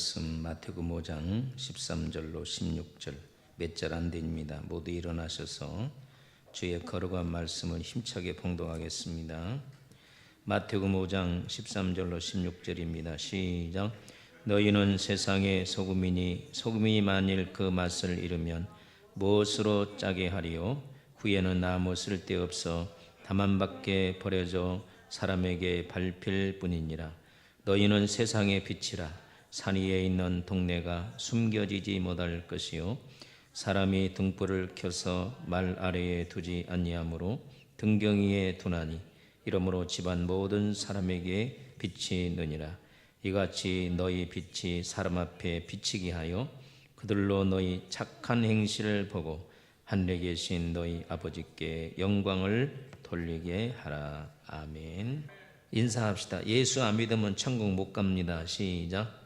말씀 마태복음 5장 13절로 16절 몇 절 안 됩니다. 모두 일어나셔서 주의 거룩한 말씀을 힘차게 봉독하겠습니다. 마태복음 5장 13절로 16절입니다. 시작. 너희는 세상의 소금이니 소금이 만일 그 맛을 잃으면 무엇으로 짜게 하리요? 후에는 아무 쓸데없어 다만 밖에 버려져 사람에게 밟힐 뿐이니라. 너희는 세상의 빛이라. 산 위에 있는 동네가 숨겨지지 못할 것이요 사람이 등불을 켜서 말 아래에 두지 아니하므로 등경 위에 두나니 이러므로 집안 모든 사람에게 빛이 느니라. 이같이 너희 빛이 사람 앞에 비치게 하여 그들로 너희 착한 행실을 보고 하늘에 계신 너희 아버지께 영광을 돌리게 하라. 아멘. 인사합시다. 예수 안 믿으면 천국 못 갑니다. 시작.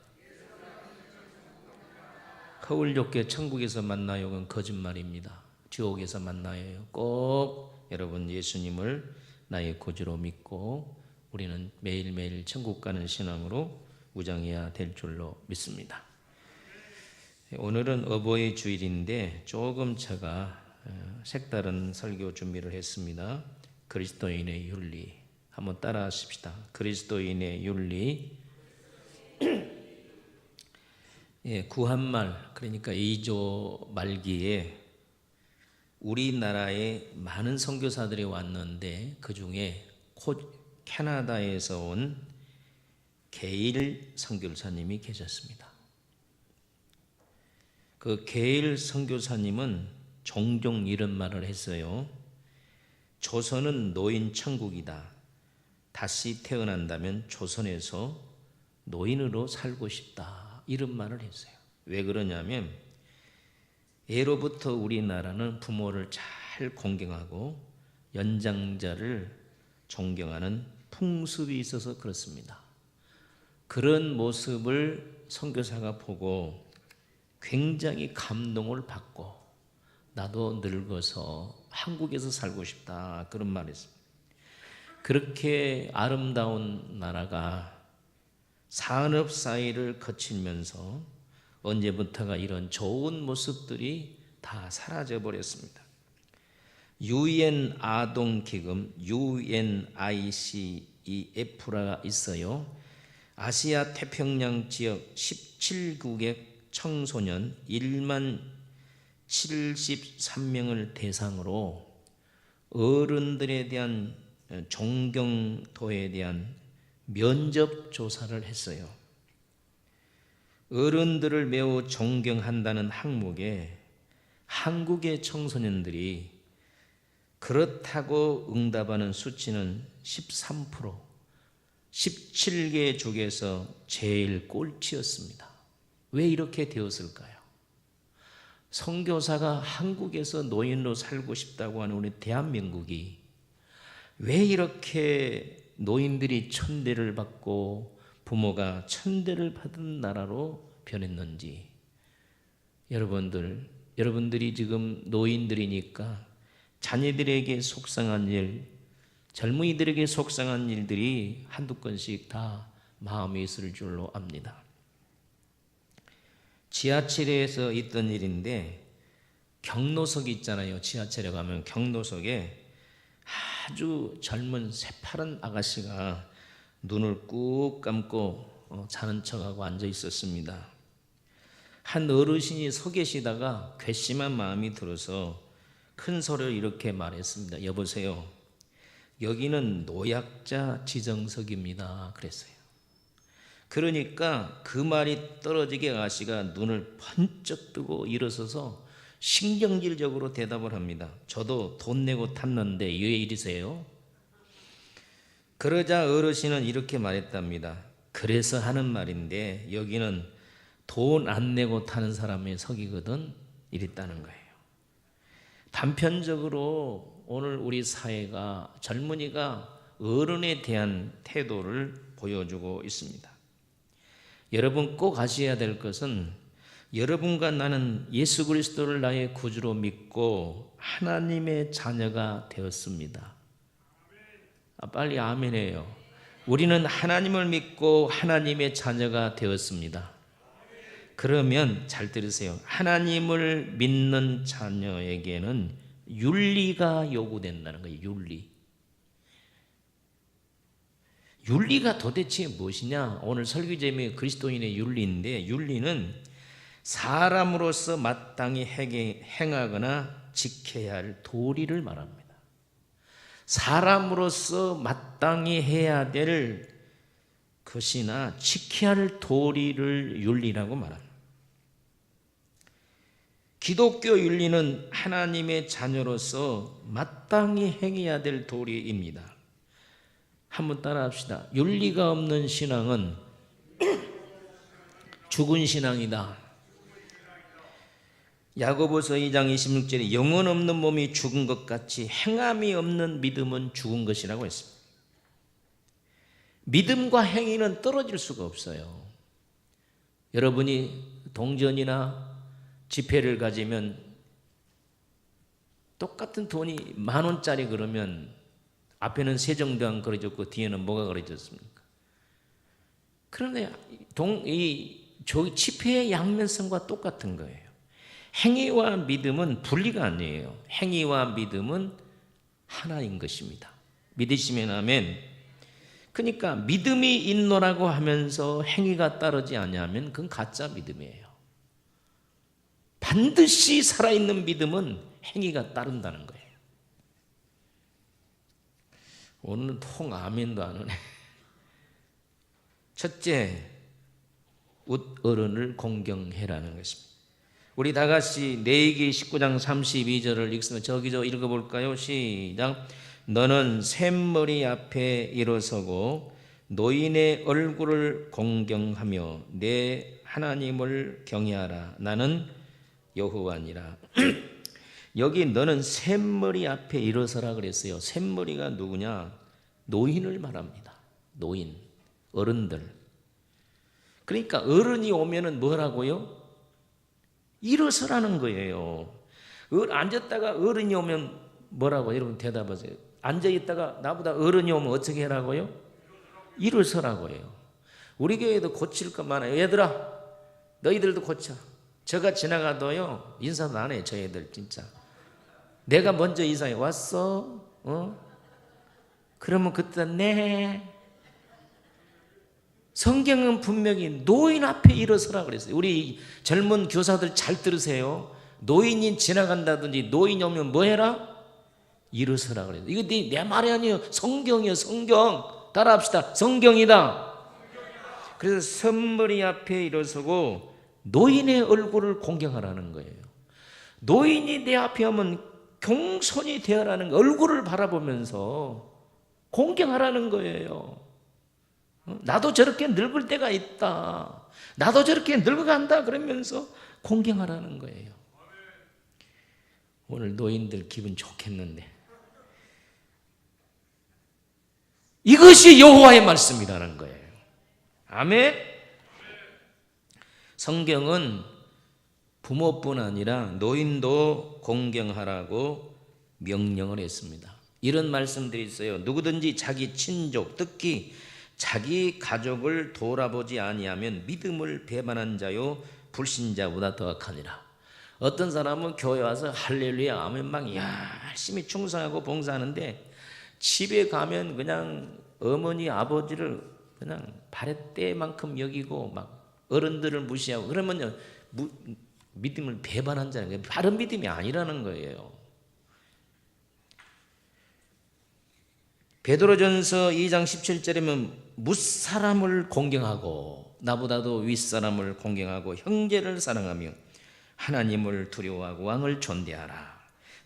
거울 좋게 천국에서 만나요. 그건 거짓말입니다. 지옥에서 만나요. 꼭 여러분 예수님을 나의 구주로 믿고 우리는 매일매일 천국 가는 신앙으로 무장해야 될 줄로 믿습니다. 오늘은 어버이 주일인데 조금 제가 색다른 설교 준비를 했습니다. 그리스도인의 윤리 한번 따라 하십시다. 그리스도인의 윤리. 구한말 그러니까 2조 말기에 우리나라에 많은 선교사들이 왔는데 그 중에 캐나다에서 온 게일 선교사님이 계셨습니다. 그 게일 선교사님은 종종 이런 말을 했어요. 조선은 노인 천국이다. 다시 태어난다면 조선에서 노인으로 살고 싶다. 이런 말을 했어요. 왜 그러냐면 예로부터 우리나라는 부모를 잘 공경하고 연장자를 존경하는 풍습이 있어서 그렇습니다. 그런 모습을 선교사가 보고 굉장히 감동을 받고 나도 늙어서 한국에서 살고 싶다 그런 말을 했습니다. 그렇게 아름다운 나라가 산업 사회를 거치면서 언제부터가 이런 좋은 모습들이 다 사라져 버렸습니다. UN 아동 기금 UNICEF가 있어요. 아시아 태평양 지역 17국의 청소년 1만 73명을 대상으로 어른들에 대한 존경도에 대한 면접 조사를 했어요. 어른들을 매우 존경한다는 항목에 한국의 청소년들이 그렇다고 응답하는 수치는 13%, 17개 주에서 제일 꼴찌였습니다. 왜 이렇게 되었을까요? 선교사가 한국에서 노인으로 살고 싶다고 하는 우리 대한민국이 왜 이렇게 노인들이 천대를 받고 부모가 천대를 받은 나라로 변했는지 여러분들이 지금 노인들이니까 자녀들에게 속상한 일, 젊은이들에게 속상한 일들이 한두 건씩 다 마음에 있을 줄로 압니다. 지하철에서 있던 일인데 경로석 있잖아요. 지하철에 가면 경로석에 아주 젊은 새파란 아가씨가 눈을 꾹 감고 자는 척하고 앉아 있었습니다. 한 어르신이 서 계시다가 괘씸한 마음이 들어서 큰 소리로 이렇게 말했습니다. 여보세요. 여기는 노약자 지정석입니다. 그랬어요. 그러니까 그 말이 떨어지게 아가씨가 눈을 번쩍 뜨고 일어서서 신경질적으로 대답을 합니다. 저도 돈 내고 탔는데 왜 이러세요? 그러자 어르신은 이렇게 말했답니다. 그래서 하는 말인데 여기는 돈 안 내고 타는 사람의 석이거든. 이랬다는 거예요. 단편적으로 오늘 우리 사회가 젊은이가 어른에 대한 태도를 보여주고 있습니다. 여러분 꼭 아셔야 될 것은 여러분과 나는 예수 그리스도를 나의 구주로 믿고 하나님의 자녀가 되었습니다. 빨리 아멘해요. 우리는 하나님을 믿고 하나님의 자녀가 되었습니다. 그러면 잘 들으세요. 하나님을 믿는 자녀에게는 윤리가 요구된다는 거예요. 윤리가 도대체 무엇이냐? 오늘 설교 제목이 그리스도인의 윤리인데, 윤리는 사람으로서 마땅히 행하거나 지켜야 할 도리를 말합니다. 사람으로서 마땅히 해야 될 것이나 지켜야 할 도리를 윤리라고 말합니다. 기독교 윤리는 하나님의 자녀로서 마땅히 행해야 될 도리입니다. 한번 따라합시다. 윤리가 없는 신앙은 죽은 신앙이다. 야고보서 2장 26절에 영혼 없는 몸이 죽은 것 같이 행함이 없는 믿음은 죽은 것이라고 했습니다. 믿음과 행위는 떨어질 수가 없어요. 여러분이 동전이나 지폐를 가지면 똑같은 돈이 10,000원짜리 그러면 앞에는 세종대왕 그려졌고 뒤에는 뭐가 그려졌습니까? 그런데 이 지폐의 양면성과 똑같은 거예요. 행위와 믿음은 분리가 아니에요. 행위와 믿음은 하나인 것입니다. 믿으시면 아멘. 그러니까 믿음이 있노라고 하면서 행위가 따르지 아니하면 그건 가짜 믿음이에요. 반드시 살아있는 믿음은 행위가 따른다는 거예요. 오늘은 통 아멘도 안 하네. 첫째, 웃 어른을 공경해라는 것입니다. 우리 다 같이 레위기 19장 32절을 읽습니다. 저기서 읽어볼까요? 시작. 너는 샘머리 앞에 일어서고 노인의 얼굴을 공경하며 내 하나님을 경외하라. 나는 여호와니라. 여기 너는 샘머리 앞에 일어서라 그랬어요. 샘머리가 누구냐? 노인을 말합니다. 노인, 어른들. 그러니까 어른이 오면은 뭐라고요? 일어서라는 거예요. 앉았다가 어른이 오면 뭐라고? 여러분 대답하세요. 앉아있다가 나보다 어른이 오면 어떻게 하라고요? 일어서라고요. 우리 교회도 고칠 것 많아요. 얘들아, 너희들도 고쳐. 저가 지나가도요 인사도 안 해요. 저 애들 진짜. 내가 먼저 인사해. 왔어? 그러면 그때 네. 성경은 분명히 노인 앞에 일어서라 그랬어요. 우리 젊은 교사들 잘 들으세요. 노인이 지나간다든지 노인이 오면 뭐 해라? 일어서라 그랬어요. 이거 내 말이 아니에요. 성경이에요. 성경. 따라합시다. 성경이다. 그래서 선머리 앞에 일어서고 노인의 얼굴을 공경하라는 거예요. 노인이 내 앞에 오면 경손이 되어라는 거예요. 얼굴을 바라보면서 공경하라는 거예요. 나도 저렇게 늙을 때가 있다. 나도 저렇게 늙어간다. 그러면서 공경하라는 거예요. 오늘 노인들 기분 좋겠는데. 이것이 여호와의 말씀이라는 거예요. 아멘. 성경은 부모뿐 아니라 노인도 공경하라고 명령을 했습니다. 이런 말씀들이 있어요. 누구든지 자기 친족, 특히 자기 가족을 돌아보지 아니하면 믿음을 배반한 자요 불신자보다 더 악하니라. 어떤 사람은 교회 와서 할렐루야 아멘 막 열심히 충성하고 봉사하는데 집에 가면 그냥 어머니 아버지를 그냥 바렛대만큼 여기고 막 어른들을 무시하고 그러면요 믿음을 배반한 자는 거예요. 바른 믿음이 아니라는 거예요. 베드로전서 2장 17절에는 무사람을 공경하고 나보다도 윗사람을 공경하고 형제를 사랑하며 하나님을 두려워하고 왕을 존대하라.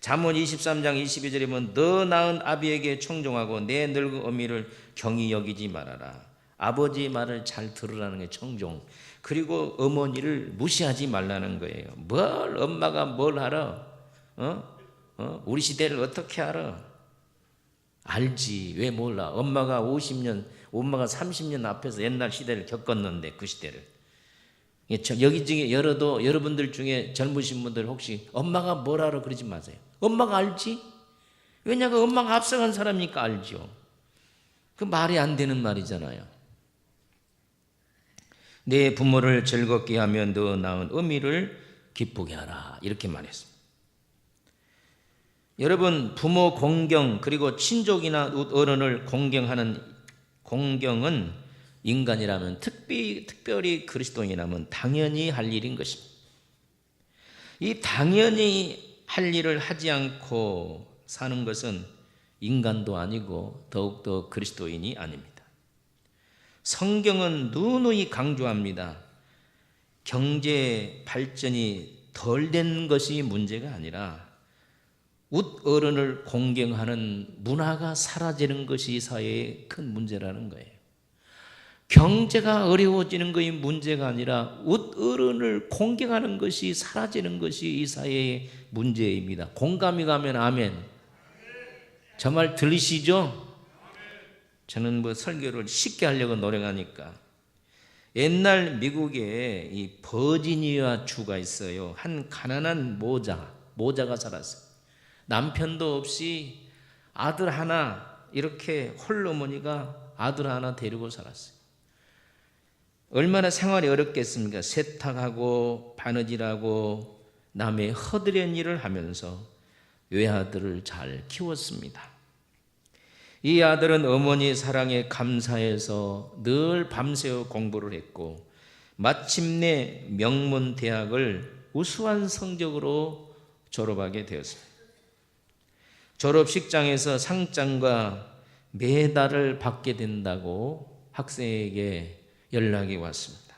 잠언 23장 22절에 보면 너 낳은 아비에게 청종하고 내 늙은 어미를 경히 여기지 말아라. 아버지 말을 잘 들으라는 게 청종. 그리고 어머니를 무시하지 말라는 거예요. 뭘 엄마가 뭘 알아? 우리 시대를 어떻게 알아? 알지. 왜 몰라? 엄마가 50년, 엄마가 30년 앞에서 옛날 시대를 겪었는데 그 시대를. 여기 중에 여러분들 중에 젊으신 분들 혹시 엄마가 뭘 알아 그러지 마세요. 엄마가 알지? 왜냐하면 엄마가 앞서간 사람이니까 알죠. 그 말이 안 되는 말이잖아요. 내 부모를 즐겁게 하며 너 낳은 어미를 기쁘게 하라, 이렇게 말했습니다. 여러분, 부모 공경 그리고 친족이나 어른을 공경하는 공경은 인간이라면 특별히 그리스도인이라면 당연히 할 일인 것입니다. 이 당연히 할 일을 하지 않고 사는 것은 인간도 아니고 더욱더 그리스도인이 아닙니다. 성경은 누누이 강조합니다. 경제 발전이 덜 된 것이 문제가 아니라 웃어른을 공경하는 문화가 사라지는 것이 이 사회의 큰 문제라는 거예요. 경제가 어려워지는 것이 문제가 아니라 웃어른을 공경하는 것이 사라지는 것이 이 사회의 문제입니다. 공감이 가면 아멘. 저 말 들리시죠? 저는 설교를 쉽게 하려고 노력하니까. 옛날 미국에 이 버지니아 주가 있어요. 한 가난한 모자가 살았어요. 남편도 없이 아들 하나, 이렇게 홀어머니가 아들 하나 데리고 살았어요. 얼마나 생활이 어렵겠습니까? 세탁하고 바느질하고 남의 허드렛 일을 하면서 외아들을 잘 키웠습니다. 이 아들은 어머니의 사랑에 감사해서 늘 밤새워 공부를 했고 마침내 명문 대학을 우수한 성적으로 졸업하게 되었습니다. 졸업식장에서 상장과 메달을 받게 된다고 학생에게 연락이 왔습니다.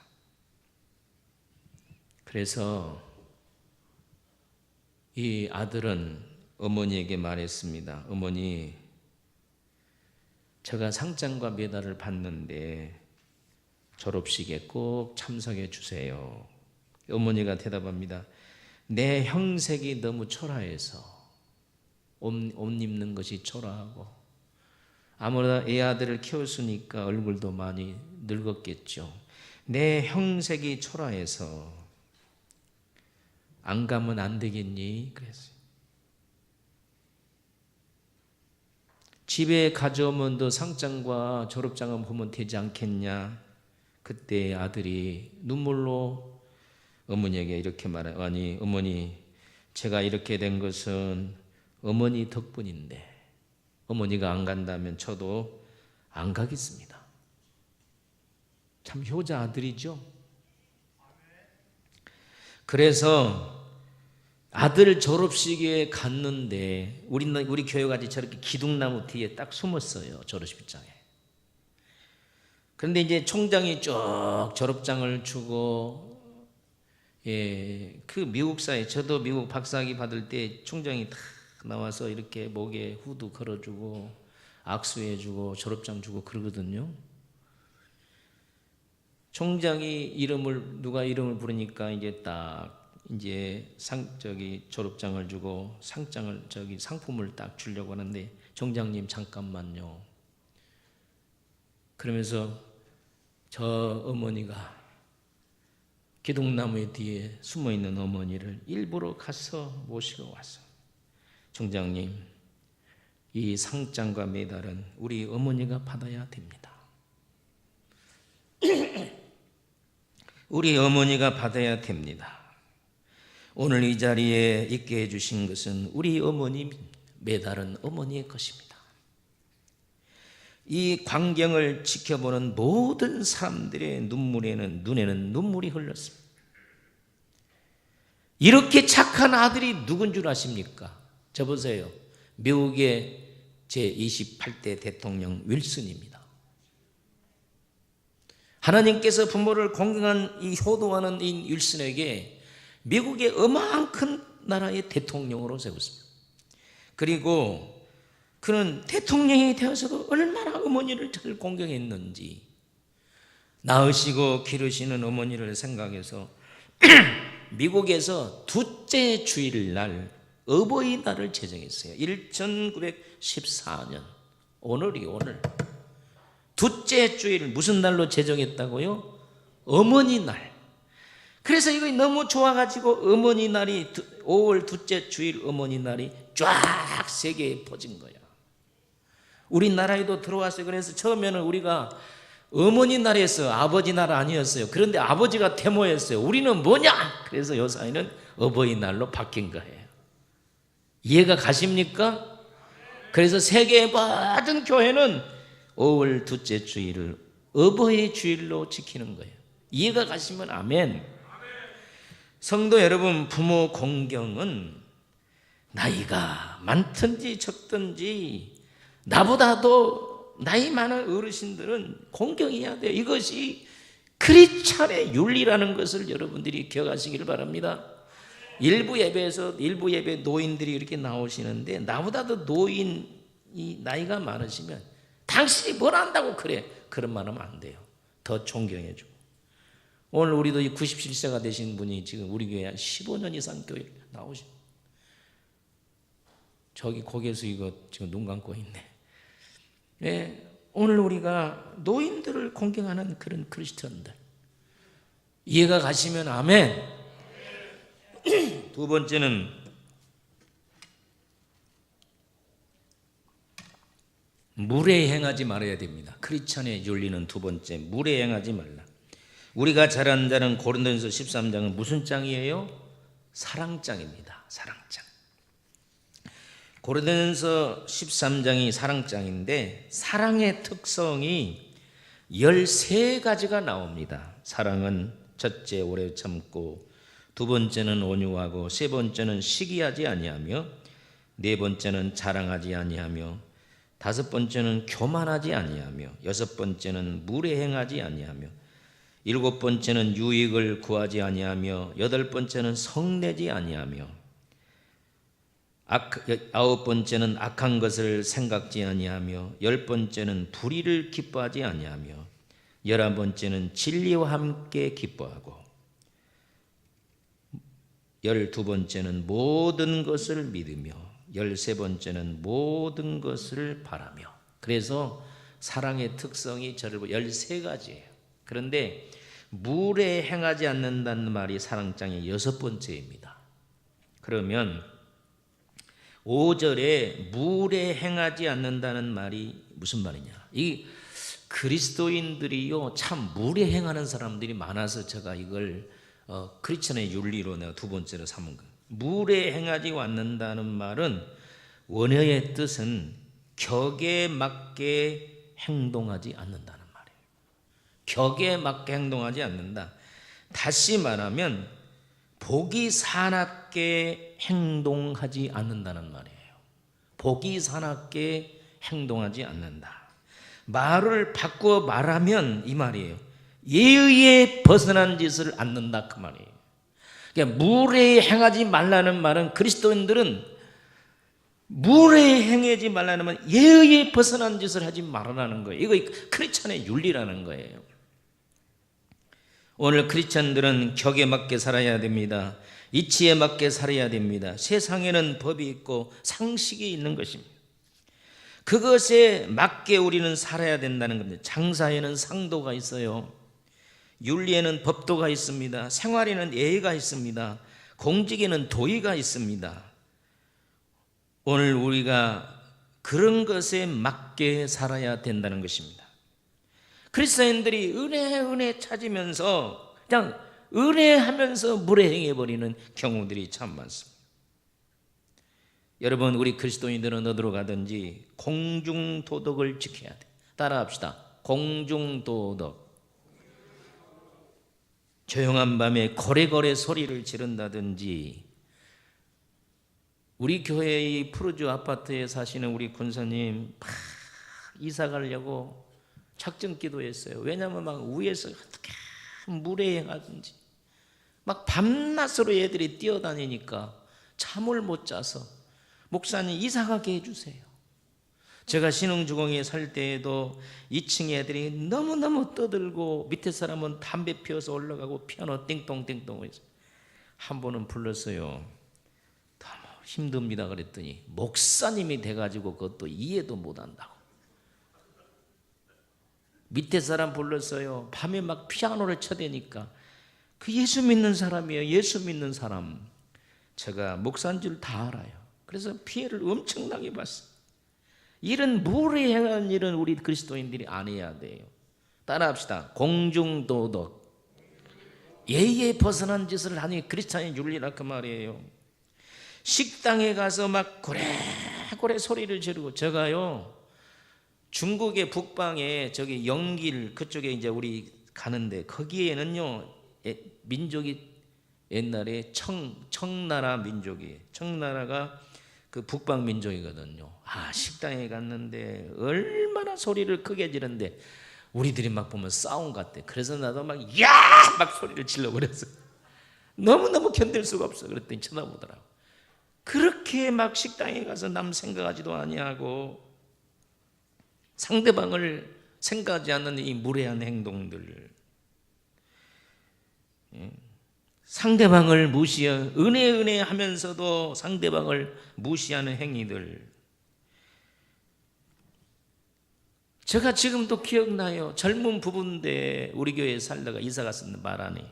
그래서 이 아들은 어머니에게 말했습니다. 어머니, 제가 상장과 메달을 받는데 졸업식에 꼭 참석해 주세요. 어머니가 대답합니다. 내 형색이 너무 초라해서 옷 입는 것이 초라하고 아무래도 애 아들을 키웠으니까 얼굴도 많이 늙었겠죠. 내 형색이 초라해서 안 가면 안 되겠니? 그랬어요. 집에 가져오면 너 상장과 졸업장을 보면 되지 않겠냐? 그때 아들이 눈물로 어머니에게 이렇게 말해요. 아니 어머니, 제가 이렇게 된 것은 어머니 덕분인데 어머니가 안 간다면 저도 안 가겠습니다. 참 효자 아들이죠. 그래서 아들 졸업식에 갔는데 우리 교회까지 저렇게 기둥나무 뒤에 딱 숨었어요. 졸업식장에. 그런데 이제 총장이 쭉 졸업장을 주고, 그 미국 사회, 저도 미국 박사학위 받을 때 총장이 다 나와서 이렇게 목에 후드 걸어주고 악수해주고 졸업장 주고 그러거든요. 총장이 누가 이름을 부르니까 이제 딱 졸업장을 주고 상품을 딱 주려고 하는데 총장님 잠깐만요. 그러면서 저 어머니가 기둥나무 뒤에 숨어있는 어머니를 일부러 가서 모시고 왔어. 총장님, 이 상장과 메달은 우리 어머니가 받아야 됩니다. 우리 어머니가 받아야 됩니다. 오늘 이 자리에 있게 해주신 것은 우리 어머니, 메달은 어머니의 것입니다. 이 광경을 지켜보는 모든 사람들의 눈에는 눈물이 흘렀습니다. 이렇게 착한 아들이 누군 줄 아십니까? 저 보세요. 미국의 제28대 대통령 윌슨입니다. 하나님께서 부모를 공경한 이 효도하는 이 윌슨에게 미국의 어마한 큰 나라의 대통령으로 세웠습니다. 그리고 그는 대통령이 되어서도 얼마나 어머니를 잘 공경했는지 낳으시고 기르시는 어머니를 생각해서 미국에서 둘째 주일날 어버이날을 제정했어요. 1914년 오늘 둘째 주일 무슨 날로 제정했다고요? 어머니날. 그래서 이거 너무 좋아가지고 어머니날이 5월 둘째 주일 어머니날이 쫙 세계에 퍼진 거야. 우리나라에도 들어왔어요. 그래서 처음에는 우리가 어머니 나라에서 아버지 나라 아니었어요. 그런데 아버지가 태모였어요. 우리는 뭐냐? 그래서 요사이는 어버이날로 바뀐 거예요. 이해가 가십니까? 그래서 세계의 모든 교회는 5월 둘째 주일을 어버이 주일로 지키는 거예요. 이해가 가시면 아멘. 성도 여러분, 부모 공경은 나이가 많든지 적든지 나보다도 나이 많은 어르신들은 공경해야 돼요. 이것이 크리스찬의 윤리라는 것을 여러분들이 기억하시길 바랍니다. 일부 예배 노인들이 이렇게 나오시는데 나보다도 노인이 나이가 많으시면 당신이 뭘 안다고 그래? 그런 말 하면 안 돼요. 더 존경해 주고. 오늘 우리도 97세가 되신 분이 지금 우리 교회 한 15년 이상 교회 나오시고, 저기 고개 숙이고 지금 눈 감고 있네. 네, 오늘 우리가 노인들을 공경하는 그런 크리스천들, 이해가 가시면 아멘. 두 번째는 물에 행하지 말아야 됩니다. 크리스천의 윤리는 두 번째, 물에 행하지 말라. 우리가 잘 아는 자는 고린도전서 13장은 무슨 장이에요? 사랑장입니다. 사랑장. 고린도전서 13장이 사랑장인데 사랑의 특성이 13가지가 나옵니다. 사랑은 첫째 오래 참고, 두 번째는 온유하고, 세 번째는 시기하지 아니하며, 네 번째는 자랑하지 아니하며, 다섯 번째는 교만하지 아니하며, 여섯 번째는 물에 행하지 아니하며, 일곱 번째는 유익을 구하지 아니하며, 여덟 번째는 성내지 아니하며, 아홉 번째는 악한 것을 생각지 아니하며, 열 번째는 불의를 기뻐하지 아니하며, 11번째는 진리와 함께 기뻐하고, 12번째는 모든 것을 믿으며, 13번째는 모든 것을 바라며. 그래서 사랑의 특성이 저를 13가지예요. 그런데 물에 행하지 않는다는 말이 사랑장의 6번째입니다. 그러면 5절에 물에 행하지 않는다는 말이 무슨 말이냐? 이 그리스도인들이요, 참 물에 행하는 사람들이 많아서 제가 이걸 크리스천의 윤리로 내가 두 번째로 삼은 거예요. 물에 행하지 않는다는 말은 원어의 뜻은 격에 맞게 행동하지 않는다는 말이에요. 격에 맞게 행동하지 않는다. 다시 말하면 복이 사납게 행동하지 않는다는 말이에요. 복이 사납게 행동하지 않는다. 말을 바꾸어 말하면 이 말이에요. 예의에 벗어난 짓을 않는다, 그 말이에요. 그러니까 물에 행하지 말라는 말은, 그리스도인들은 물에 행하지 말라는 말은 예의에 벗어난 짓을 하지 말라는 거예요. 이거 크리스천의 윤리라는 거예요. 오늘 크리스천들은 격에 맞게 살아야 됩니다. 이치에 맞게 살아야 됩니다. 세상에는 법이 있고 상식이 있는 것입니다. 그것에 맞게 우리는 살아야 된다는 겁니다. 장사에는 상도가 있어요. 윤리에는 법도가 있습니다. 생활에는 예의가 있습니다. 공직에는 도의가 있습니다. 오늘 우리가 그런 것에 맞게 살아야 된다는 것입니다. 그리스도인들이 은혜 찾으면서 그냥 은혜하면서 물에 행해버리는 경우들이 참 많습니다. 여러분, 우리 그리스도인들은 어디로 가든지 공중도덕을 지켜야 돼. 따라합시다. 공중도덕. 조용한 밤에 고래고래 소리를 지른다든지, 우리 교회의 푸르주 아파트에 사시는 우리 군사님 막 이사 가려고 작정 기도했어요. 왜냐하면 막 위에서 어떻게 물에 행하든지 막 밤낮으로 애들이 뛰어다니니까 잠을 못 자서, 목사님 이사 가게 해주세요. 제가 신흥주공에 살 때에도 2층에 애들이 너무너무 떠들고 밑에 사람은 담배 피워서 올라가고 피아노 띵동띵동 해서 한 번은 불렀어요. 너무 힘듭니다 그랬더니 목사님이 돼가지고 그것도 이해도 못한다고. 밑에 사람 불렀어요. 밤에 막 피아노를 쳐대니까 그 예수 믿는 사람이에요. 예수 믿는 사람. 제가 목사인 줄 다 알아요. 그래서 피해를 엄청나게 봤어요. 이런 물에 행하는 일은 우리 그리스도인들이 안 해야 돼요. 따라합시다. 공중도덕. 예의에 벗어난 짓을 하니 크리스찬의 윤리라 그 말이에요. 식당에 가서 막 고래고래 소리를 지르고, 제가요 중국의 북방에 저기 영길 그쪽에 이제 우리 가는데, 거기에는요 민족이 옛날에 청나라 민족이에요. 청나라가 그 북방 민족이거든요. 식당에 갔는데 얼마나 소리를 크게 지르는데 우리들이 막 보면 싸움 같대. 그래서 나도 막 소리를 질러 그랬어. 너무너무 견딜 수가 없어. 그랬더니 쳐다보더라고. 그렇게 막 식당에 가서 남 생각하지도 아니하고 상대방을 생각하지 않는 이 무례한 행동들, 상대방을 무시해 은혜 하면서도 상대방을 무시하는 행위들. 제가 지금도 기억나요. 젊은 부부인데 우리 교회에 살다가 이사 갔었는데 말하니.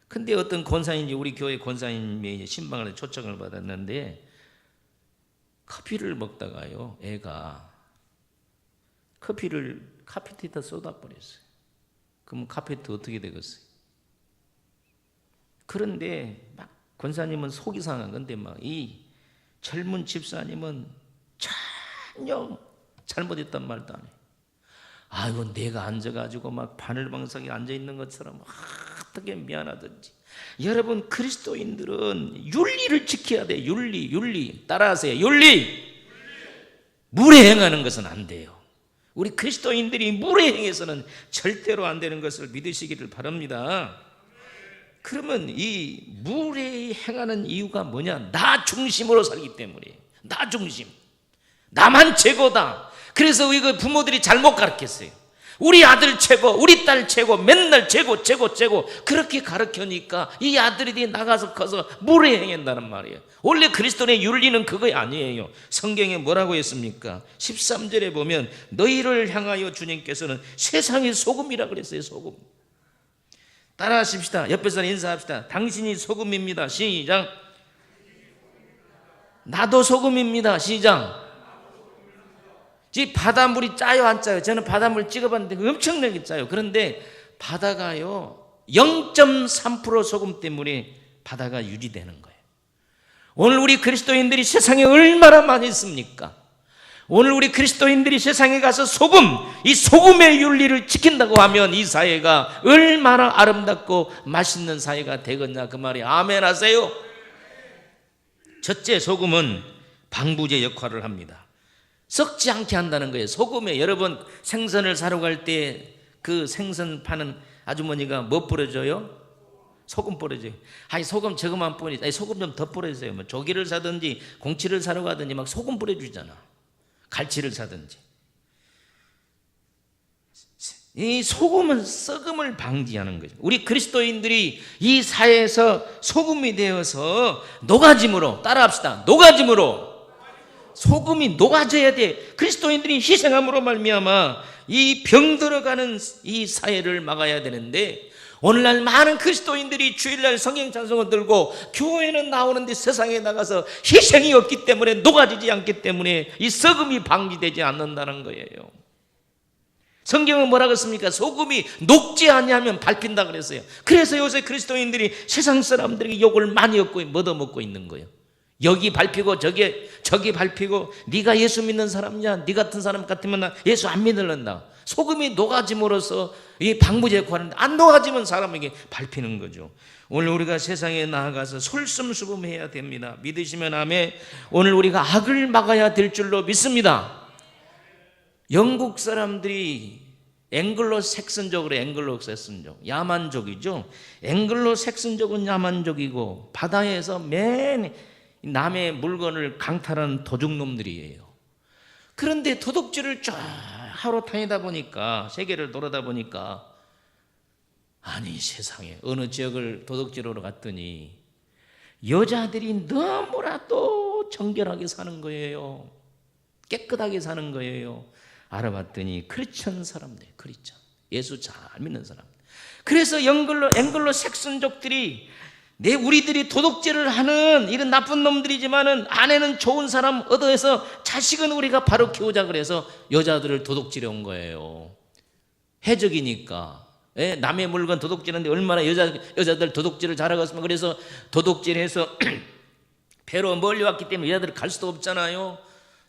근데 어떤 권사님이, 우리 교회 권사님이 신방을 초청을 받았는데 커피를 먹다가요 애가 커피를 카페트에다 쏟아버렸어요. 그럼 카페트 어떻게 되겠어요? 그런데 막 권사님은 속이 상한 건데 막 이 젊은 집사님은 전혀 잘못했단 말도 안 해요. 아이고 내가 앉아가지고 막 바늘방석에 앉아있는 것처럼 어떻게 미안하든지. 여러분 그리스도인들은 윤리를 지켜야 돼요. 윤리 따라하세요. 윤리. 무례행하는 것은 안 돼요. 우리 그리스도인들이 무례행해서는 절대로 안 되는 것을 믿으시기를 바랍니다. 그러면 이 무례행하는 이유가 뭐냐? 나 중심으로 살기 때문이에요. 나 중심, 나만 최고다. 그래서 우리 부모들이 잘못 가르쳤어요. 우리 아들 최고, 우리 딸 최고, 맨날 최고 그렇게 가르치니까 이 아들이 나가서 커서 무례행한다는 말이에요. 원래 그리스도의 윤리는 그거 아니에요. 성경에 뭐라고 했습니까? 13절에 보면 너희를 향하여 주님께서는 세상의 소금이라 그랬어요. 소금. 따라 하십시다. 옆에 사람 인사합시다. 당신이 소금입니다. 시작. 나도 소금입니다. 시작. 이 바닷물이 짜요 안 짜요? 저는 바닷물 찍어봤는데 엄청나게 짜요. 그런데 바다가요 0.3% 소금 때문에 바다가 유지되는 거예요. 오늘 우리 그리스도인들이 세상에 얼마나 많이 있습니까? 오늘 우리 그리스도인들이 세상에 가서 이 소금의 윤리를 지킨다고 하면 이 사회가 얼마나 아름답고 맛있는 사회가 되겠냐 그 말이에요. 아멘 하세요. 첫째, 소금은 방부제 역할을 합니다. 썩지 않게 한다는 거예요. 소금에 여러분 생선을 사러 갈 때 그 생선 파는 아주머니가 뭐 뿌려줘요? 소금 뿌려줘요. 소금 저거만 뿌리지. 소금 좀 더 뿌려주세요. 뭐 조기를 사든지 공치를 사러 가든지 막 소금 뿌려주잖아. 갈치를 사든지. 이 소금은 썩음을 방지하는 거죠. 우리 그리스도인들이 이 사회에서 소금이 되어서 녹아짐으로, 따라합시다. 녹아짐으로. 소금이 녹아져야 돼. 그리스도인들이 희생함으로 말미암아 이 병들어가는 이 사회를 막아야 되는데, 오늘날 많은 그리스도인들이 주일날 성경 찬송을 들고 교회는 나오는데 세상에 나가서 희생이 없기 때문에, 녹아지지 않기 때문에 이 썩음이 방지되지 않는다는 거예요. 성경은 뭐라고 했습니까? 소금이 녹지 아니하면 밟힌다 그랬어요. 그래서 요새 그리스도인들이 세상 사람들에게 욕을 많이 얻어먹고 있는 거예요. 여기 밟히고 저기 밟히고, 네가 예수 믿는 사람이냐? 네 같은 사람 같으면 나 예수 안 믿을란다. 소금이 녹아짐으로써 이 방부제 역할을 하는데, 안 녹아지면 사람에게 밟히는 거죠. 오늘 우리가 세상에 나아가서 솔선수범해야 됩니다. 믿으시면 아멘. 오늘 우리가 악을 막아야 될 줄로 믿습니다. 영국 사람들이 앵글로 색슨족으로, 야만족이죠. 앵글로 색슨족은 야만족이고 바다에서 맨 남의 물건을 강탈하는 도둑놈들이에요. 그런데 도둑질을 쫙 하러 다니다 보니까, 세계를 돌아다 보니까, 아니 세상에 어느 지역을 도둑질하러 갔더니 여자들이 너무나도 정결하게 사는 거예요. 깨끗하게 사는 거예요. 알아봤더니 크리스천 사람들, 예수 잘 믿는 사람. 그래서 앵글로 색슨족들이 우리들이 도둑질을 하는 이런 나쁜 놈들이지만은 아내는 좋은 사람 얻어서 자식은 우리가 바로 키우자 그래서 여자들을 도둑질해 온 거예요. 해적이니까. 예? 남의 물건 도둑질하는데 얼마나 여자들 도둑질을 잘하겠으면. 그래서 도둑질해서 배로 멀리 왔기 때문에 여자들이 갈 수도 없잖아요.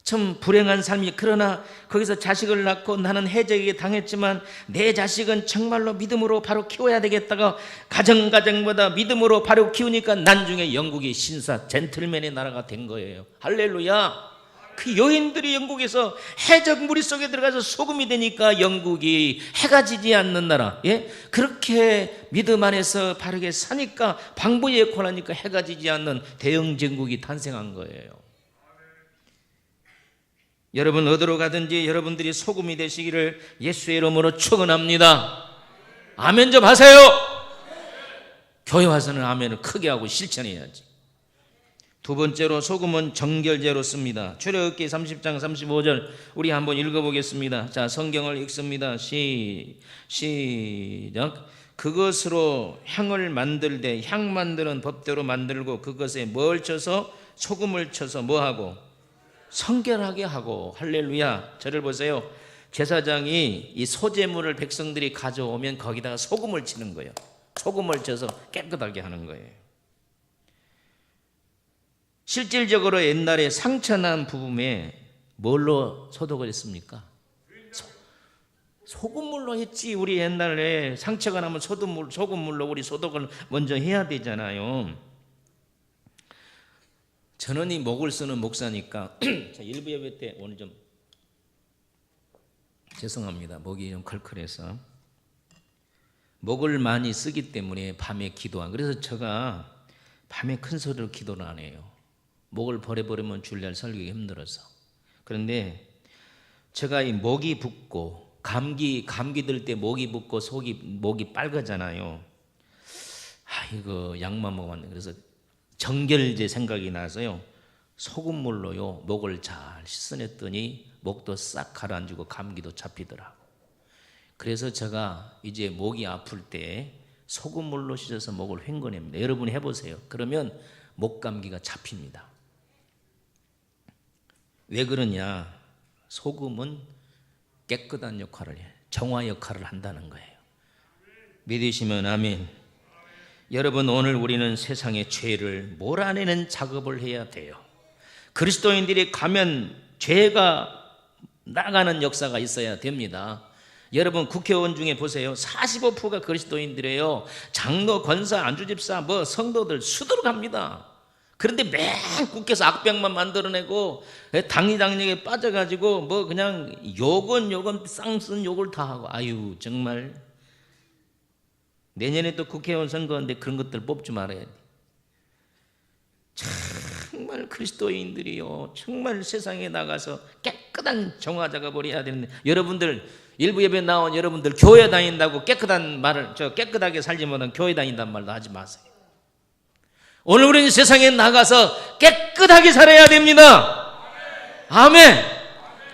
참 불행한 삶이. 그러나 거기서 자식을 낳고 나는 해적에게 당했지만 내 자식은 정말로 믿음으로 바로 키워야 되겠다가 가정보다 믿음으로 바로 키우니까 나중에 영국이 신사 젠틀맨의 나라가 된 거예요. 할렐루야. 그 여인들이 영국에서 해적 무리 속에 들어가서 소금이 되니까 영국이 해가 지지 않는 나라, 예? 그렇게 믿음 안에서 바르게 사니까 방부제 역할하니까 해가 지지 않는 대영 제국이 탄생한 거예요. 여러분 어디로 가든지 여러분들이 소금이 되시기를 예수의 이름으로 축원합니다. 아멘 좀 하세요. 교회 와서는 아멘을 크게 하고 실천해야지. 두 번째로 소금은 정결제로 씁니다. 출애굽기 30장 35절 우리 한번 읽어보겠습니다. 자, 성경을 읽습니다. 시작. 그것으로 향을 만들되 향 만드는 법대로 만들고 그것에 뭘 쳐서 소금을 쳐서 뭐하고 성결하게 하고. 할렐루야. 저를 보세요. 제사장이 이 소제물을 백성들이 가져오면 거기다가 소금을 치는 거예요. 소금을 쳐서 깨끗하게 하는 거예요. 실질적으로 옛날에 상처난 부분에 뭘로 소독을 했습니까? 소금물로 했지. 우리 옛날에 상처가 나면 소금물로 우리 소독을 먼저 해야 되잖아요. 저는 이 목을 쓰는 목사니까 자, 일부 예배 때 오늘 좀 죄송합니다. 목이 좀 컬컬해서 목을 많이 쓰기 때문에 밤에 기도한. 그래서 제가 밤에 큰 소리로 기도를 안 해요. 목을 버려버리면 주일날 설교가 힘들어서. 그런데 제가 이 목이 붓고 감기 들 때 목이 붓고 목이 빨갛잖아요. 이거 약만 먹었네. 그래서 정결제 생각이 나서요. 소금물로요 목을 잘 씻어냈더니 목도 싹 가라앉고 감기도 잡히더라고. 그래서 제가 이제 목이 아플 때 소금물로 씻어서 목을 헹궈냅니다. 여러분 해보세요. 그러면 목 감기가 잡힙니다. 왜 그러냐? 소금은 깨끗한 역할을 해요. 정화 역할을 한다는 거예요. 믿으시면 아멘. 여러분 오늘 우리는 세상의 죄를 몰아내는 작업을 해야 돼요. 그리스도인들이 가면 죄가 나가는 역사가 있어야 됩니다. 여러분 국회의원 중에 보세요. 45%가 그리스도인들이에요. 장로, 권사, 안주집사, 성도들 수두룩합니다. 그런데 매일 국회에서 악병만 만들어내고 당리당력에 빠져가지고 그냥 욕은 쌍쓴 욕을 다 하고. 아유 정말 내년에 또 국회의원 선거인데 그런 것들 뽑지 말아야 돼. 정말 그리스도인들이요 정말 세상에 나가서 깨끗한 정화 작업을 해야 되는데 여러분들 일부 예배 나온 여러분들 교회 다닌다고 깨끗한 말을 깨끗하게 살지 못한 교회 다닌다는 말도 하지 마세요. 오늘 우리는 세상에 나가서 깨끗하게 살아야 됩니다. 아멘.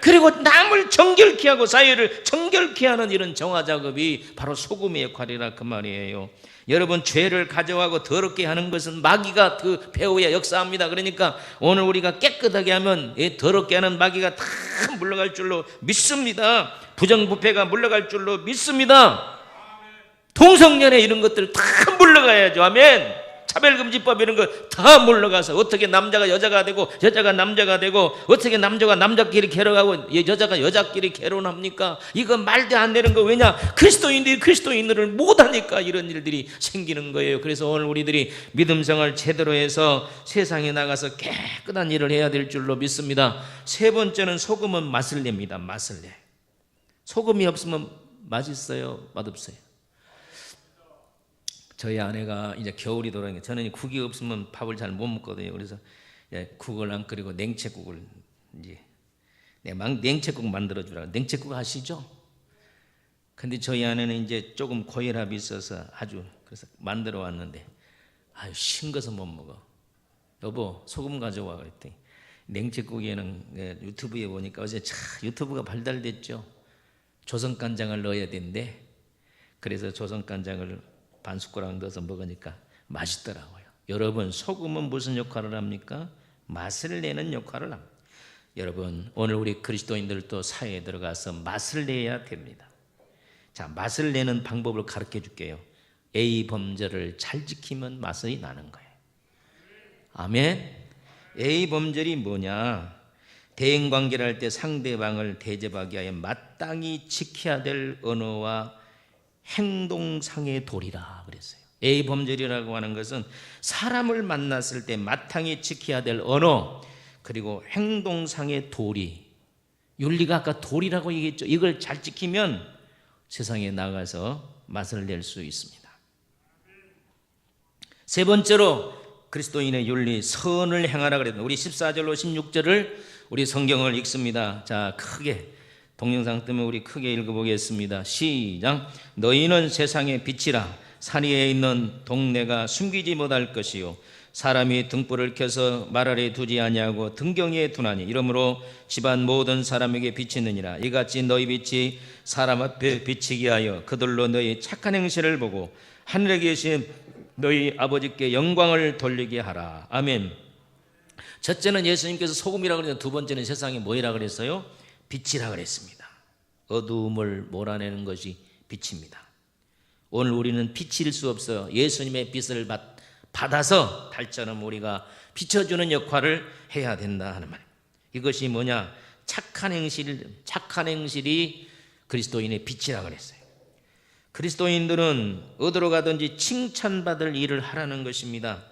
그리고 남을 정결케 하고 사회를 정결케 하는 이런 정화 작업이 바로 소금의 역할이라 그 말이에요. 여러분 죄를 가져가고 더럽게 하는 것은 마귀가 그 배후에 역사합니다. 그러니까 오늘 우리가 깨끗하게 하면 더럽게 하는 마귀가 다 물러갈 줄로 믿습니다. 부정부패가 물러갈 줄로 믿습니다. 동성연애 이런 것들 다 물러가야죠. 아멘. 차별금지법 이런 거 다 물러가서 어떻게 남자가 여자가 되고 여자가 남자가 되고 어떻게 남자가 남자끼리 결혼하고 여자가 여자끼리 결혼합니까? 이거 말도 안 되는 거. 왜냐? 그리스도인들이 그리스도인들을 못하니까 이런 일들이 생기는 거예요. 그래서 오늘 우리들이 믿음 생활 제대로 해서 세상에 나가서 깨끗한 일을 해야 될 줄로 믿습니다. 세 번째는 소금은 맛을 냅니다. 맛을 내. 소금이 없으면 맛있어요? 맛없어요? 저희 아내가 이제 겨울이 돌아오니까 저는 국이 없으면 밥을 잘 못 먹거든요. 그래서 국을 안 끓이고 냉채국을 이제 냉채국 만들어 주라고. 냉채국 아시죠? 근데 저희 아내는 이제 조금 고혈압이 있어서 아주 그래서 만들어 왔는데 싱거서 못 먹어. 여보 소금 가져와 그랬더니 냉채국에는 유튜브에 보니까 어제 유튜브가 발달됐죠. 조선간장을 넣어야 된대. 그래서 조선간장을 반 숟가락 넣어서 먹으니까 맛있더라고요. 여러분 소금은 무슨 역할을 합니까? 맛을 내는 역할을 합니다. 여러분 오늘 우리 그리스도인들도 사회에 들어가서 맛을 내야 됩니다. 자, 맛을 내는 방법을 가르쳐 줄게요. A 범절을 잘 지키면 맛이 나는 거예요. 아멘. A 범절이 뭐냐? 대인관계를 할 때 상대방을 대접하기 위하여 마땅히 지켜야 될 언어와 행동상의 도리라 그랬어요. A 범절이라고 하는 것은 사람을 만났을 때 마땅히 지켜야 될 언어, 그리고 행동상의 도리. 윤리가 아까 도리라고 얘기했죠. 이걸 잘 지키면 세상에 나가서 맛을 낼 수 있습니다. 세 번째로 그리스도인의 윤리, 선을 행하라 그랬는데 우리 14절로 16절을 우리 성경을 읽습니다. 자, 크게 동영상 때문에 우리 크게 읽어보겠습니다. 시작. 너희는 세상의 빛이라. 산 위에 있는 동네가 숨기지 못할 것이요 사람이 등불을 켜서 말 아래 두지 아니하고 등경 위에 두나니 이러므로 집안 모든 사람에게 비치느니라. 이같이 너희 빛이 사람 앞에 비치게 하여 그들로 너희 착한 행실을 보고 하늘에 계신 너희 아버지께 영광을 돌리게 하라. 아멘. 첫째는 예수님께서 소금이라 그랬는데 두 번째는 세상에 뭐이라 그랬어요? 빛이라 그랬습니다. 어두움을 몰아내는 것이 빛입니다. 오늘 우리는 빛일 수 없어요. 예수님의 빛을 받아서 달처럼 우리가 비춰주는 역할을 해야 된다 하는 말입니다. 이것이 뭐냐? 착한 행실이 그리스도인의 빛이라 그랬어요. 그리스도인들은 어디로 가든지 칭찬받을 일을 하라는 것입니다.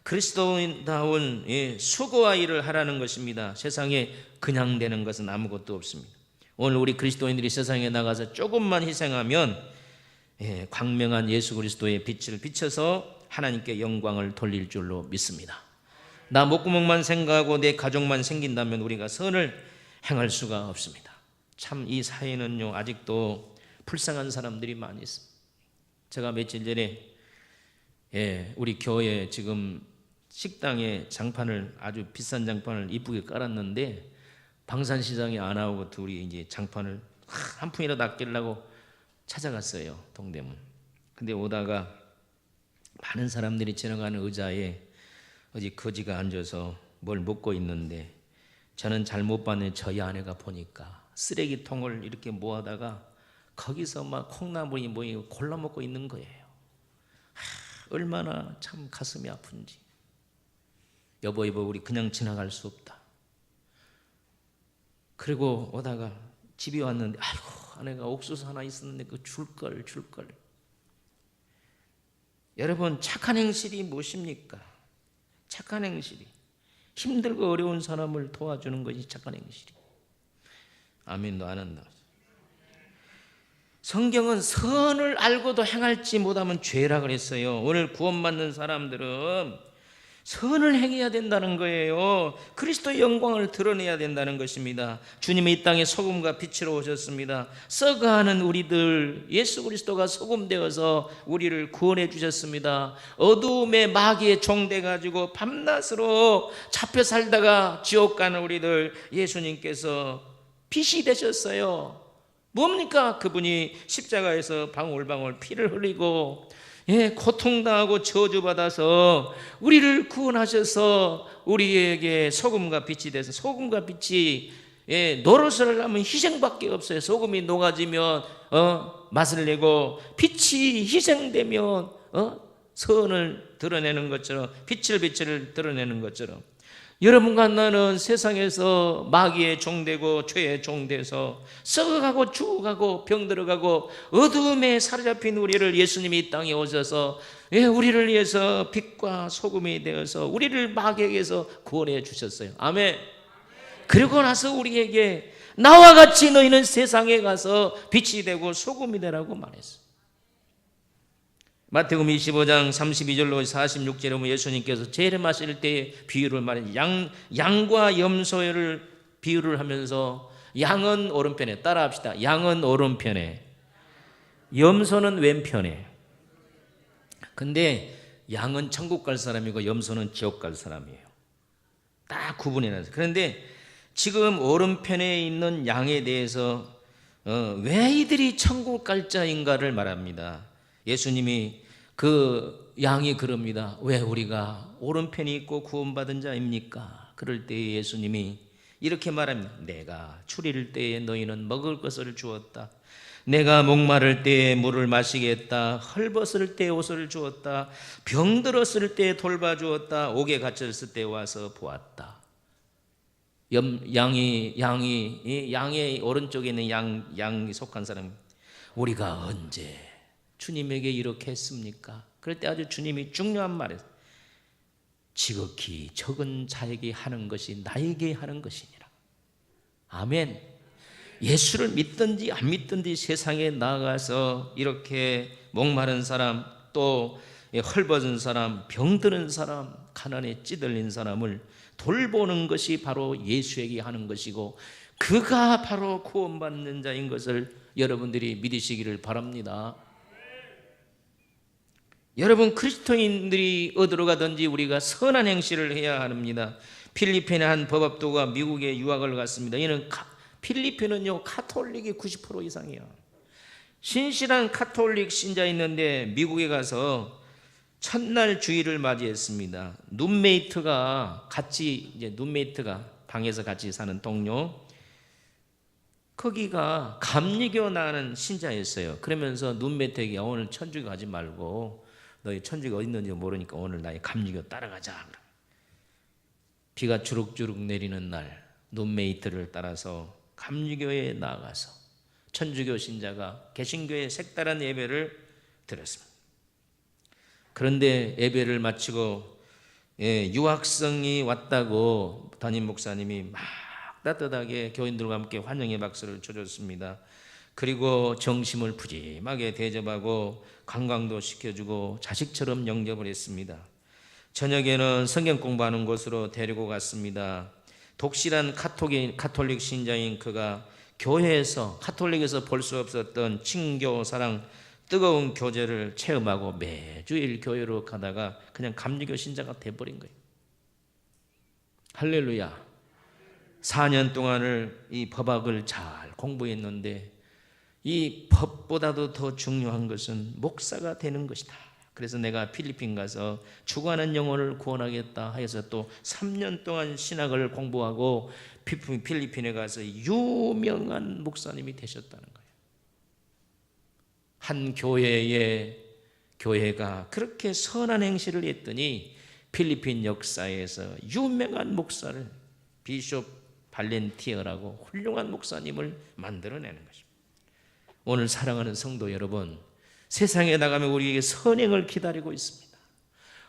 그리스도인다운 수고와 일을 하라는 것입니다. 세상에 그냥 되는 것은 아무것도 없습니다. 오늘 우리 그리스도인들이 세상에 나가서 조금만 희생하면 광명한 예수 그리스도의 빛을 비춰서 하나님께 영광을 돌릴 줄로 믿습니다. 나 목구멍만 생각하고 내 가족만 생긴다면 우리가 선을 행할 수가 없습니다. 참 이 사회는요 아직도 불쌍한 사람들이 많이 있습니다. 제가 며칠 전에 우리 교회 지금 식당에 장판을 아주 비싼 장판을 이쁘게 깔았는데 방산시장에 안 하고 둘이 이제 장판을 한 푼이라도 아끼려고 찾아갔어요. 동대문. 근데 오다가 많은 사람들이 지나가는 의자에 어디 거지가 앉아서 뭘 먹고 있는데 저는 잘 못 봤는데 저희 아내가 보니까 쓰레기통을 이렇게 모아다가 거기서 막 콩나물이 모이고 골라 먹고 있는 거예요. 얼마나 참 가슴이 아픈지. 여보 우리 그냥 지나갈 수 없다. 그리고 오다가 집에 왔는데 아이고 아내가 옥수수 하나 있었는데 그 줄걸. 여러분 착한 행실이 무엇입니까? 착한 행실이 힘들고 어려운 사람을 도와주는 것이 착한 행실이. 아멘도 안 한다. 성경은 선을 알고도 행할지 못하면 죄라 그랬어요. 오늘 구원받는 사람들은 선을 행해야 된다는 거예요. 그리스도의 영광을 드러내야 된다는 것입니다. 주님이 이 땅에 소금과 빛으로 오셨습니다. 썩어가는 우리들 예수 그리스도가 소금 되어서 우리를 구원해 주셨습니다. 어두움의 마귀의 종돼 가지고 밤낮으로 잡혀 살다가 지옥 가는 우리들 예수님께서 빛이 되셨어요. 뭡니까? 그분이 십자가에서 방울방울 피를 흘리고 고통당하고 저주받아서 우리를 구원하셔서 우리에게 소금과 빛이 돼서 소금과 빛이 노릇을 하면 희생밖에 없어요. 소금이 녹아지면 맛을 내고 빛이 희생되면 선을 드러내는 것처럼 빛을 드러내는 것처럼 여러분과 나는 세상에서 마귀의 종되고 죄의 종돼서 썩어가고 죽어가고 병들어가고 어두움에 사로잡힌 우리를 예수님이 이 땅에 오셔서 우리를 위해서 빛과 소금이 되어서 우리를 마귀에게서 구원해 주셨어요. 아멘. 그리고 나서 우리에게 나와 같이 너희는 세상에 가서 빛이 되고 소금이 되라고 말했어요. 마태복음 25장 32절로 46절에 보면 예수님께서 재림하실 때의 비유를 말해요. 양과 염소를 비유를 하면서 양은 오른편에, 따라합시다. 양은 오른편에, 염소는 왼편에. 근데 양은 천국 갈 사람이고 염소는 지옥 갈 사람이에요. 딱 구분해놨어요. 그런데 지금 오른편에 있는 양에 대해서 왜 이들이 천국 갈 자인가를 말합니다. 예수님이 그 양이 그럽니다. 왜 우리가 오른편이 있고 구원받은 자입니까? 그럴 때 예수님이 이렇게 말합니다. 내가 추릴 때에 너희는 먹을 것을 주었다. 내가 목마를 때에 물을 마시게 했다. 헐벗을 때 옷을 주었다. 병들었을 때 돌봐주었다. 옥에 갇혔을 때 와서 보았다. 양의 오른쪽에 있는 양이 속한 사람, 우리가 언제 주님에게 이렇게 했습니까? 그럴 때 아주 주님이 중요한 말이에요. 지극히 적은 자에게 하는 것이 나에게 하는 것이니라. 아멘. 예수를 믿든지 안 믿든지 세상에 나가서 이렇게 목마른 사람, 또 헐벗은 사람, 병드는 사람, 가난에 찌들린 사람을 돌보는 것이 바로 예수에게 하는 것이고, 그가 바로 구원받는 자인 것을 여러분들이 믿으시기를 바랍니다. 여러분, 그리스도인들이 어디로 가든지 우리가 선한 행실을 해야 합니다. 필리핀의 한 법학도가 미국에 유학을 갔습니다. 이는 필리핀은요 카톨릭이 90% 이상이야. 신실한 카톨릭 신자 있는데 미국에 가서 첫날 주일을 맞이했습니다. 룸메이트가 방에서 같이 사는 동료, 거기가 감리교 나는 신자였어요. 그러면서 룸메이트에게 오늘 천주교 가지 말고 너희 천주교 어디 있는지 모르니까 오늘 나의 감리교 따라가자. 비가 주룩주룩 내리는 날 룸메이트를 따라서 감리교에 나가서 천주교 신자가 개신교의 색다른 예배를 드렸습니다. 그런데 예배를 마치고 유학생이 왔다고 담임 목사님이 막 따뜻하게 교인들과 함께 환영의 박수를 쳐줬습니다. 그리고 정심을 푸짐하게 대접하고 관광도 시켜주고 자식처럼 영접을 했습니다. 저녁에는 성경 공부하는 곳으로 데리고 갔습니다. 독실한 카톨릭 신자인 그가 교회에서, 카톨릭에서 볼 수 없었던 친교 사랑, 뜨거운 교제를 체험하고 매주일 교회로 가다가 그냥 감리교 신자가 돼버린 거예요. 할렐루야. 4년 동안을 이 법학을 잘 공부했는데 이 법보다도 더 중요한 것은 목사가 되는 것이다. 그래서 내가 필리핀 가서 죽어가는 영혼을 구원하겠다 해서 또 3년 동안 신학을 공부하고 필리핀에 가서 유명한 목사님이 되셨다는 거예요. 한 교회가 그렇게 선한 행실을 했더니 필리핀 역사에서 유명한 목사를, 비숍 발렌티어라고 훌륭한 목사님을 만들어내는 것입니다. 오늘 사랑하는 성도 여러분, 세상에 나가면 우리에게 선행을 기다리고 있습니다.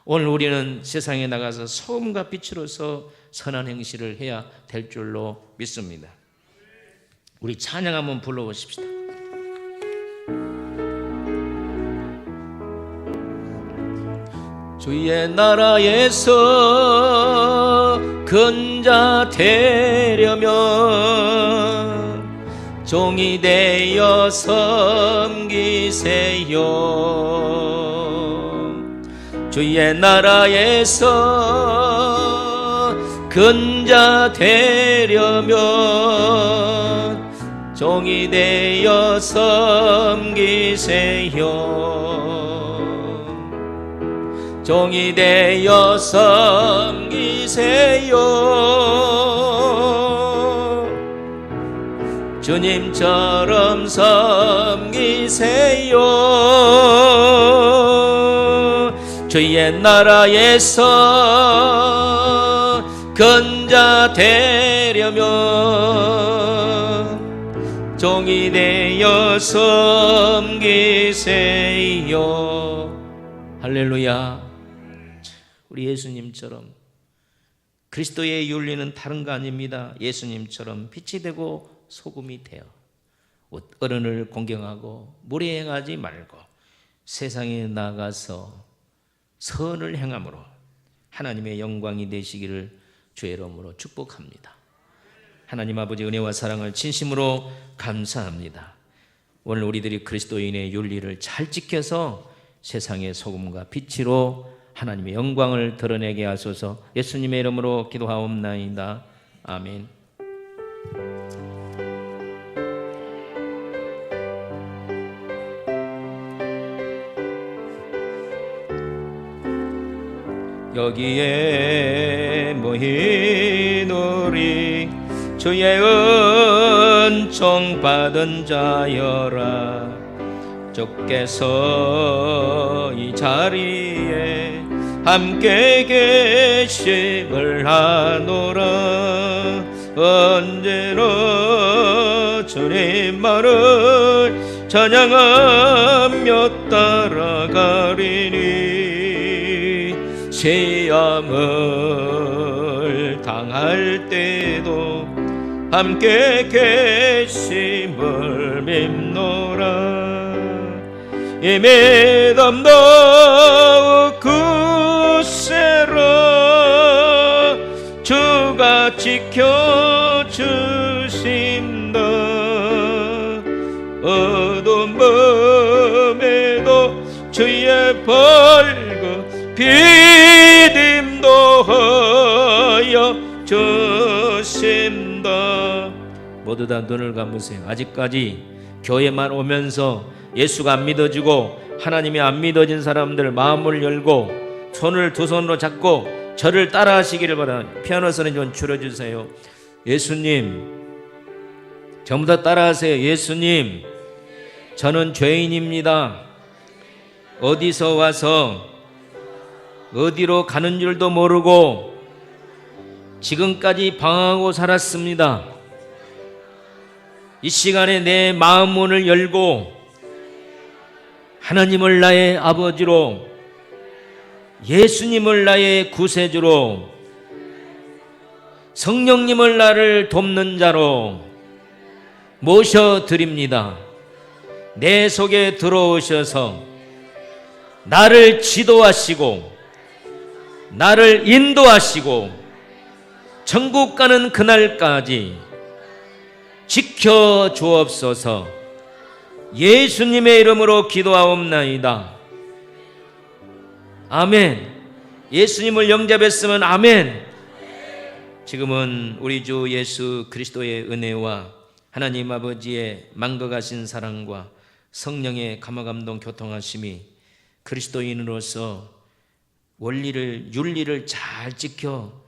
오늘 우리는 세상에 나가서 소금과 빛으로서 선한 행실을 해야 될 줄로 믿습니다. 우리 찬양 한번 불러보십시다. 주의 나라에서 근자 되려면 종이 되어 섬기세요. 주의 나라에서 근자 되려면 종이 되어 섬기세요. 종이 되어 섬기세요. 주님처럼 섬기세요. 주의 나라에서 근자 되려면 종이 되어 섬기세요. 할렐루야. 우리 예수님처럼, 그리스도의 윤리는 다른 거 아닙니다. 예수님처럼 빛이 되고 소금이 되어 어른을 공경하고 무례 행하지 말고 세상에 나가서 선을 행함으로 하나님의 영광이 되시기를 주의 이름으로 축복합니다. 하나님 아버지 은혜와 사랑을 진심으로 감사합니다. 오늘 우리들이 그리스도인의 윤리를 잘 지켜서 세상의 소금과 빛으로 하나님의 영광을 드러내게 하소서. 예수님의 이름으로 기도하옵나이다. 아멘. 여기에 모인 우리 주의 은총 받은 자여라. 주께서 이 자리에 함께 계심을 하노라. 언제나 주님만을 찬양하며 따라가리니 시험을 당할 때도 함께 계심을 믿노라. 이미 담다운 구세라 주가 지켜주신다. 어두운 밤에도 주의 밝은 비듬도 하여 주신다. 모두 다 눈을 감으세요. 아직까지 교회만 오면서 예수가 안 믿어지고 하나님이 안 믿어진 사람들 마음을 열고 손을 두 손으로 잡고 저를 따라 하시기를 바랍니다. 피아노 소리 좀 줄여주세요. 예수님, 전부 다 따라 하세요. 예수님, 저는 죄인입니다. 어디서 와서 어디로 가는 줄도 모르고 지금까지 방황하고 살았습니다. 이 시간에 내 마음 문을 열고 하나님을 나의 아버지로, 예수님을 나의 구세주로, 성령님을 나를 돕는 자로 모셔드립니다. 내 속에 들어오셔서 나를 지도하시고 나를 인도하시고 천국 가는 그날까지 지켜주옵소서. 예수님의 이름으로 기도하옵나이다. 아멘. 예수님을 영접했으면 아멘. 지금은 우리 주 예수 그리스도의 은혜와 하나님 아버지의 만거가신 사랑과 성령의 감화감동 교통하심이 그리스도인으로서 원리를 윤리를 잘 지켜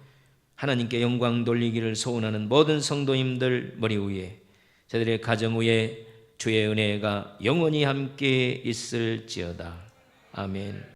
하나님께 영광 돌리기를 소원하는 모든 성도님들 머리 위에, 저들의 가정 위에 주의 은혜가 영원히 함께 있을지어다. 아멘.